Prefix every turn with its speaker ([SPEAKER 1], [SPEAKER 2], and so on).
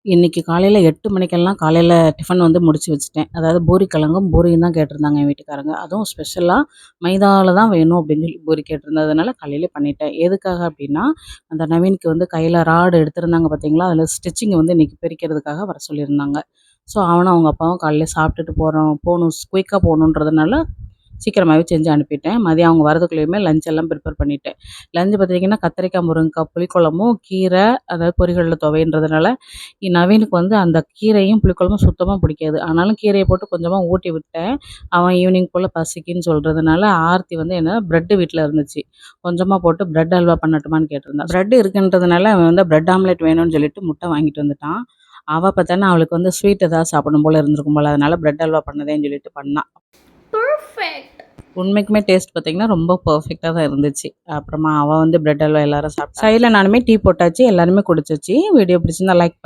[SPEAKER 1] இன்னைக்கு காலையில 8 மணிக்கெல்லாம் காலையில டிஃபன் வந்து முடிச்சு வச்சுட்டேன். அதாவது பூரி கிழங்கும், பூரியும் தான் கேட்டிருந்தாங்க என் வீட்டுக்காரங்க. அதுவும் ஸ்பெஷலா மைதால தான் வேணும் அப்படின்னு சொல்லி பூரி கேட்டிருந்ததுனால காலையிலே பண்ணிட்டேன். எதுக்காக அப்படின்னா, அந்த நவீனுக்கு வந்து கையில ராடு எடுத்திருந்தாங்க பார்த்தீங்களா, அதில ஸ்டிச்சிங் வந்து இன்னைக்கு பிரிக்கிறதுக்காக வர சொல்லியிருந்தாங்க. ஸோ அவனும் அவங்க அப்பாவும் காலையில சாப்பிட்டுட்டு போணும் குயிக்கா போகணுன்றதுனால சீக்கிரமாவே செஞ்சு அனுப்பிட்டேன். மதியம் அவங்க வரதுக்குள்ளேயுமே லஞ்ச் எல்லாம் ப்ரிப்பேர் பண்ணிட்டேன். லஞ்ச் பார்த்தீங்கன்னா, கத்திரிக்காய், முருங்கக்காய் புளிக்குழம்பும், கீரை அதாவது பொரிகடல துவைன்றதுனால, நவீனுக்கு வந்து அந்த கீரையும் புளிக்குழம்பும் சுத்தமா பிடிக்காது. ஆனாலும் கீரைய போட்டு கொஞ்சமா ஊட்டி விட்டேன். அவன் ஈவினிங் போல பசிக்குன்னு சொல்றதுனால, ஆர்த்தி வந்து என்ன பிரெட் வீட்ல இருந்துச்சு. கொஞ்சமா போட்டு பிரெட் அல்வா பண்ணட்டுமான்னு கேட்டிருந்தா. பிரெட் இருக்குன்றதுனால அவன் வந்து பிரெட் ஆம்லெட் வேணும்னு சொல்லிட்டு முட்டை வாங்கிட்டு வந்துட்டான். அவ பார்த்தான்னா அவளுக்கு வந்து ஸ்வீட் ஏதாவது சாப்பிடணும் போல இருந்திருக்கும் போல. அதனால பிரெட் அல்வா பண்ணுதேன்னு சொல்லிட்டு பண்ணா.
[SPEAKER 2] Perfect.
[SPEAKER 1] உண்மைக்குமே டேஸ்ட் பார்த்தீங்கன்னா, ரொம்ப பெர்ஃபெக்ட்டா தான் இருந்துச்சு. அப்புறமா அவ வந்து பிரெட் அல்வா எல்லாரும் சாப்பிட்டா. சைடுல நானுமே டீ போட்டாச்சு. எல்லாருமே குடிச்சாச்சு. வீடியோ பிடிச்சிருந்தா லைக் பண்ணுங்க.